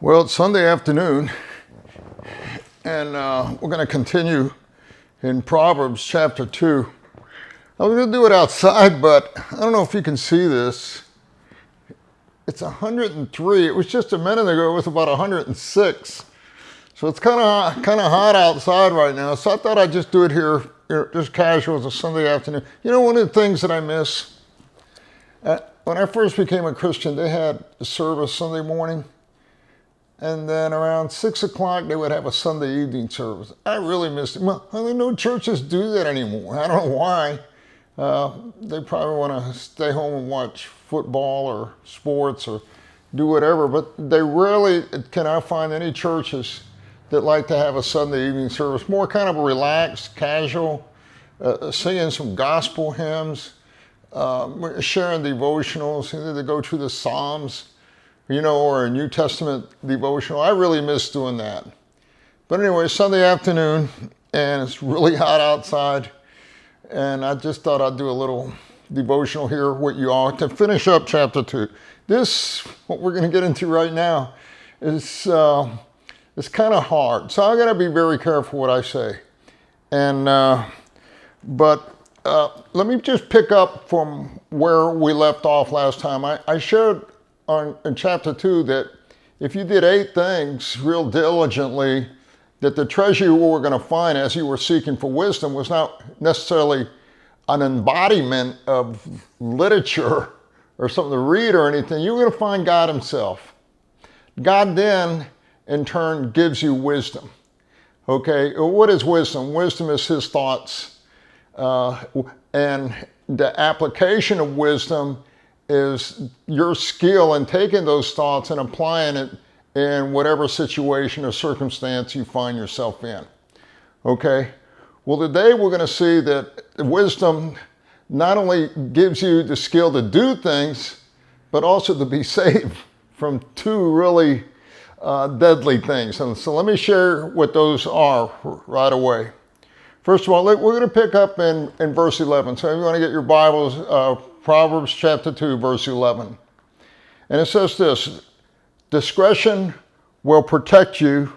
Well, it's Sunday afternoon, and we're going to continue in Proverbs chapter 2. I was going to do it outside, but I don't know if you can see this. It's 103. It was just a minute ago. It was about 106. So it's kind of hot outside right now. So I thought I'd just do it here, just casual as a Sunday afternoon. You know, one of the things that I miss, when I first became a Christian, they had a service Sunday morning. And then around 6 o'clock, they would have a Sunday evening service. I really missed it. Well, no churches do that anymore. I don't know why. They probably want to stay home and watch football or sports or do whatever. But they rarely can I find any churches that like to have a Sunday evening service. More kind of relaxed, casual, singing some gospel hymns, sharing devotionals. Either they go through the Psalms, or a New Testament devotional. I really miss doing that. But anyway, Sunday afternoon, and it's really hot outside, and I just thought I'd do a little devotional here with you all to finish up chapter 2. This, what we're going to get into right now, is it's kind of hard. So I got to be very careful what I say. And but let me just pick up from where we left off last time. I shared in chapter 2 that if you did 8 things real diligently, that the treasure you were going to find as you were seeking for wisdom was not necessarily an embodiment of literature or something to read or anything. You were going to find God himself. God then, in turn, gives you wisdom. Okay, what is wisdom? Wisdom is his thoughts. And the application of wisdom is your skill in taking those thoughts and applying it in whatever situation or circumstance you find yourself in. Okay? Well, today we're going to see that wisdom not only gives you the skill to do things, but also to be saved from 2 really deadly things. And so let me share what those are right away. First of all, we're going to pick up in verse 11. So if you want to get your Bibles, Proverbs chapter 2, verse 11. And it says this: discretion will protect you,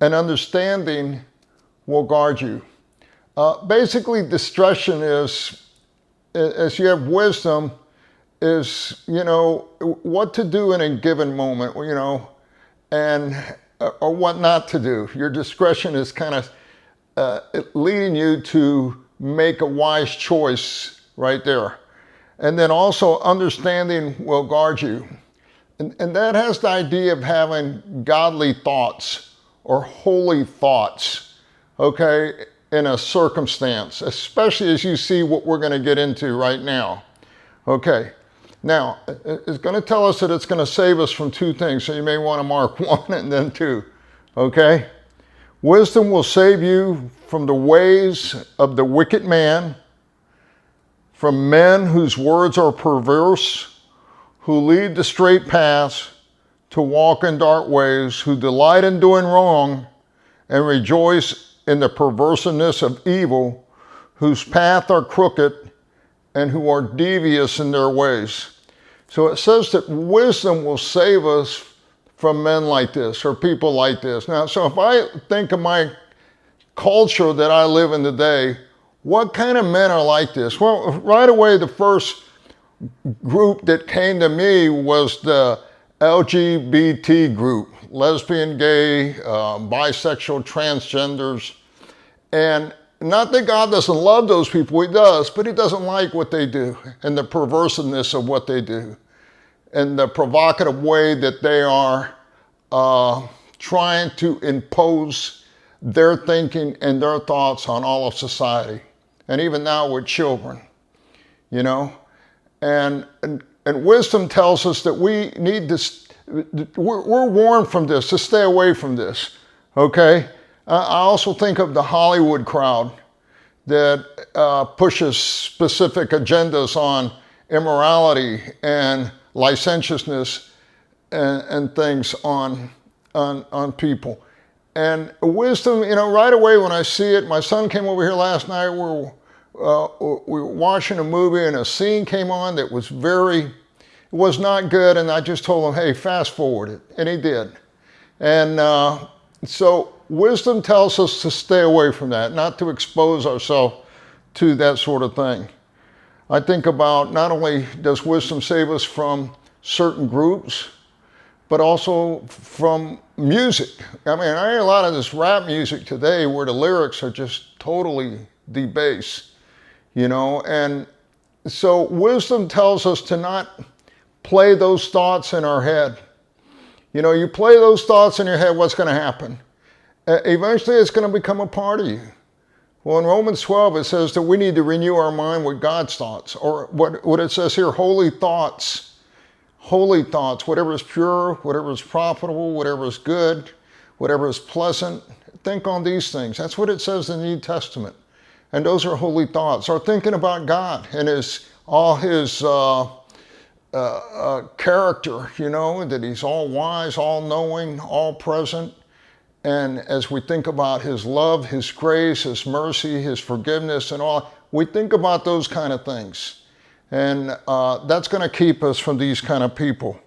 and understanding will guard you. Basically, discretion is, as you have wisdom, is, what to do in a given moment, and or what not to do. Your discretion is kind of leading you to make a wise choice right there. And then also understanding will guard you. And that has the idea of having godly thoughts or holy thoughts, okay, in a circumstance, especially as you see what we're going to get into right now. Okay, now, it's going to tell us that it's going to save us from 2 things, so you may want to mark 1 and then 2, okay? Wisdom will save you from the ways of the wicked man, from men whose words are perverse, who lead the straight paths, to walk in dark ways, who delight in doing wrong and rejoice in the perverseness of evil, whose paths are crooked and who are devious in their ways. So it says that wisdom will save us from men like this or people like this. Now, so if I think of my culture that I live in today, what kind of men are like this? Well, right away, the first group that came to me was the LGBT group, lesbian, gay, bisexual, transgenders. And not that God doesn't love those people, he does, but he doesn't like what they do and the perverseness of what they do and the provocative way that they are trying to impose their thinking and their thoughts on all of society. And even now with children, and wisdom tells us that we need to, we're warned from this, to stay away from this, okay? I also think of the Hollywood crowd that pushes specific agendas on immorality and licentiousness and things on people. And wisdom, right away when I see it, my son came over here last night, we were watching a movie and a scene came on that was not good, and I just told him, hey, fast forward it, and he did. And so wisdom tells us to stay away from that, not to expose ourselves to that sort of thing. I think about not only does wisdom save us from certain groups, but also from music. I mean, I hear a lot of this rap music today where the lyrics are just totally debased, you know, and so wisdom tells us to not play those thoughts in our head. You know, you play those thoughts in your head, what's going to happen? Eventually it's going to become a part of you. Well, in Romans 12, it says that we need to renew our mind with God's thoughts, or what it says here, holy thoughts. Holy thoughts, whatever is pure, whatever is profitable, whatever is good, whatever is pleasant. Think on these things. That's what it says in the New Testament. And those are holy thoughts. Or thinking about God and all his character, you know, that he's all wise, all knowing, all present. And as we think about his love, his grace, his mercy, his forgiveness and all, we think about those kind of things. And that's going to keep us from these kind of people,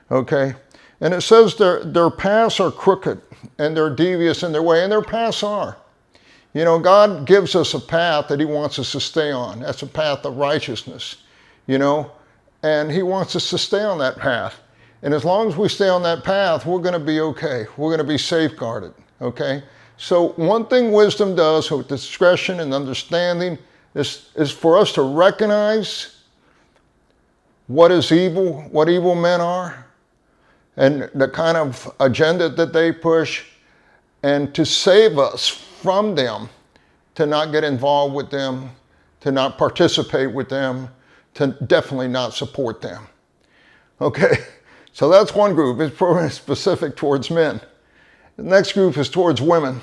okay? And it says their paths are crooked and they're devious in their way, and their paths are. You know, God gives us a path that he wants us to stay on. That's a path of righteousness, you know, and he wants us to stay on that path. And as long as we stay on that path, we're going to be okay. We're going to be safeguarded, okay? So one thing wisdom does with discretion and understanding is for us to recognize what is evil, what evil men are, and the kind of agenda that they push, and to save us from them, to not get involved with them, to not participate with them, to definitely not support them. Okay, so that's one group. It's probably specific towards men. The next group is towards women.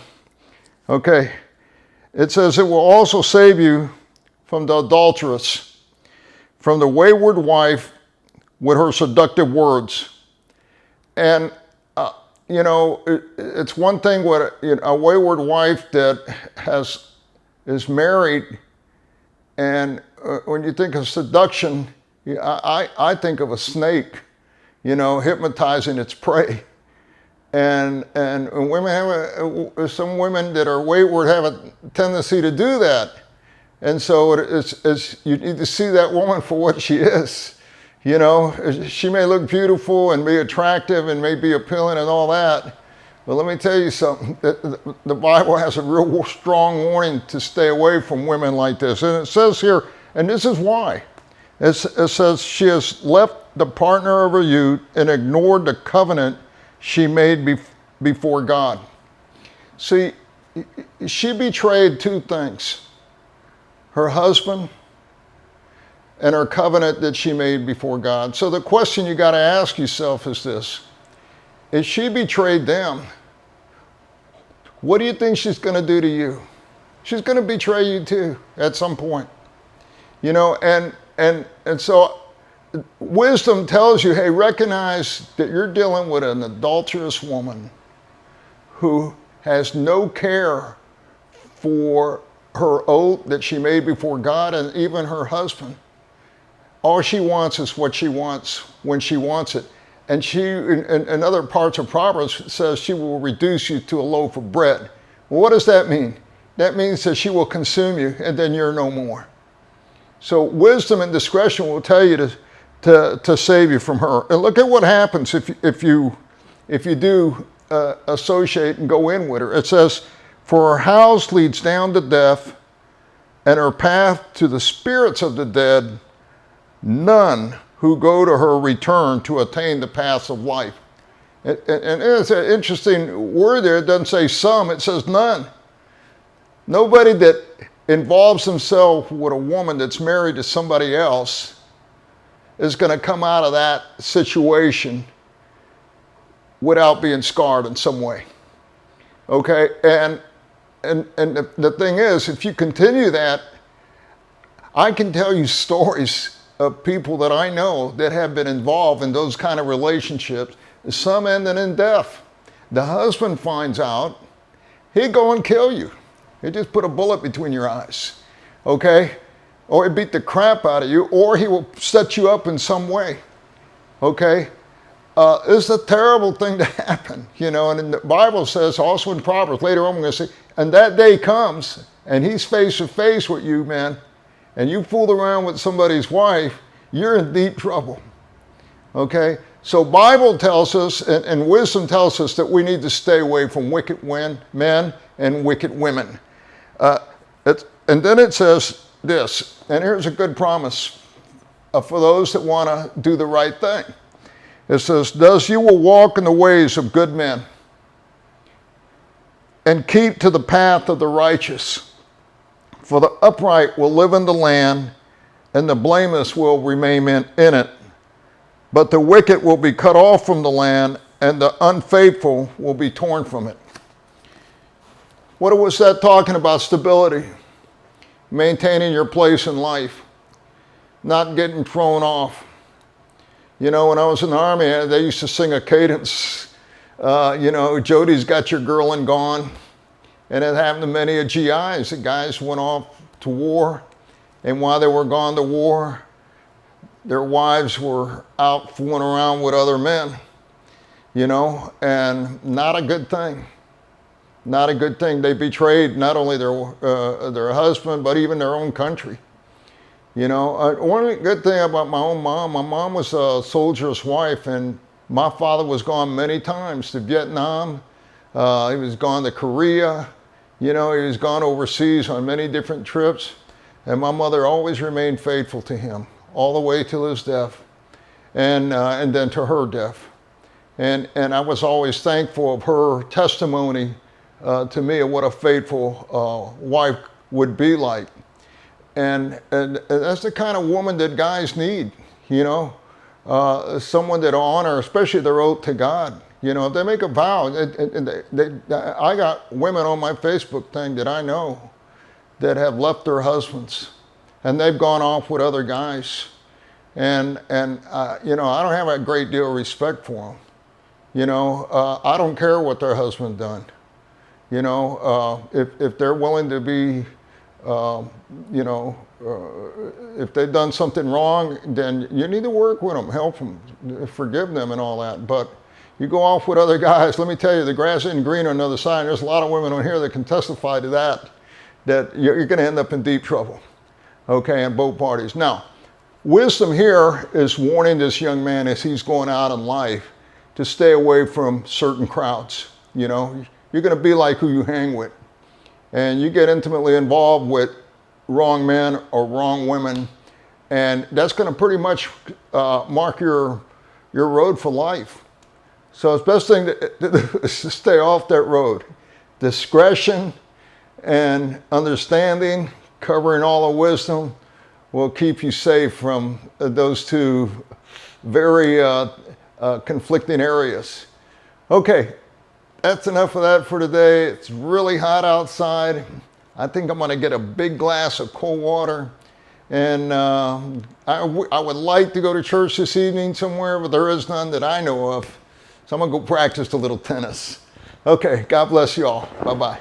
Okay, it says it will also save you from the adulteress, from the wayward wife with her seductive words. And, you know, it's one thing with a wayward wife that is married, and when you think of seduction, I think of a snake, you know, hypnotizing its prey. And women have some women that are wayward have a tendency to do that. And so you need to see that woman for what she is. You know, she may look beautiful and be attractive and may be appealing and all that. But let me tell you something. The Bible has a real strong warning to stay away from women like this. And it says here, and this is why. It says she has left the partner of her youth and ignored the covenant she made before God. See, she betrayed two things: her husband and her covenant that she made before God. So the question you got to ask yourself is this: if she betrayed them, what do you think she's going to do to you? She's going to betray you too at some point. You know, and so wisdom tells you, hey, recognize that you're dealing with an adulterous woman who has no care for her oath that she made before God and even her husband. All she wants is what she wants when she wants it. And she, in other parts of Proverbs, says she will reduce you to a loaf of bread. Well, what does that mean? That means that she will consume you and then you're no more. So wisdom and discretion will tell you to save you from her. And look at what happens if you do associate and go in with her. It says, for her house leads down to death, and her path to the spirits of the dead. None who go to her return to attain the paths of life. And it's an interesting word there. It doesn't say some, it says none. Nobody that involves himself with a woman that's married to somebody else is going to come out of that situation without being scarred in some way. Okay? And the thing is, if you continue that, I can tell you stories of people that I know that have been involved in those kind of relationships, some ending in death. The husband finds out, he'd go and kill you. He just put a bullet between your eyes, okay? Or he beat the crap out of you, or he will set you up in some way, okay? it's a terrible thing to happen, you know. And the Bible says also in Proverbs, later on we're going to say, and that day comes, and he's face to face with you, man, and you fooled around with somebody's wife, you're in deep trouble, okay? So Bible tells us, and wisdom tells us that we need to stay away from wicked men and wicked women. And then it says this, and here's a good promise for those that want to do the right thing. It says, thus you will walk in the ways of good men and keep to the path of the righteous. For the upright will live in the land, and the blameless will remain in it. But the wicked will be cut off from the land, and the unfaithful will be torn from it. What was that talking about? Stability. Maintaining your place in life. Not getting thrown off. You know, when I was in the Army, they used to sing a cadence. You know, Jody's got your girl and gone. And it happened to many of GIs. The guys went off to war. And while they were gone to war, their wives were out fooling around with other men. You know, and not a good thing. Not a good thing. They betrayed not only their husband, but even their own country. You know, one good thing about my own mom, my mom was a soldier's wife, and my father was gone many times to Vietnam. He was gone to Korea. You know, he was gone overseas on many different trips. And my mother always remained faithful to him all the way till his death, and then to her death. And I was always thankful of her testimony to me of what a faithful wife would be like. And that's the kind of woman that guys need, you know, someone that honor, especially their oath to God. You know, if they make a vow, I got women on my Facebook thing that I know that have left their husbands, and they've gone off with other guys. And you know, I don't have a great deal of respect for them. You know, I don't care what their husband done. You know, if they're willing to be, you know, if they've done something wrong, then you need to work with them, help them, forgive them and all that. But you go off with other guys, let me tell you, the grass isn't green on the other side. There's a lot of women on here that can testify to that you're going to end up in deep trouble, okay, in both parties. Now, wisdom here is warning this young man as he's going out in life to stay away from certain crowds. You know, you're going to be like who you hang with. And you get intimately involved with wrong men or wrong women, and that's going to pretty much mark your road for life. So the best thing to do is to stay off that road. Discretion and understanding, covering all the wisdom, will keep you safe from those two very conflicting areas. Okay. That's enough of that for today. It's really hot outside. I think I'm going to get a big glass of cold water. And I would like to go to church this evening somewhere, but there is none that I know of. So I'm going to go practice a little tennis. Okay, God bless you all. Bye-bye.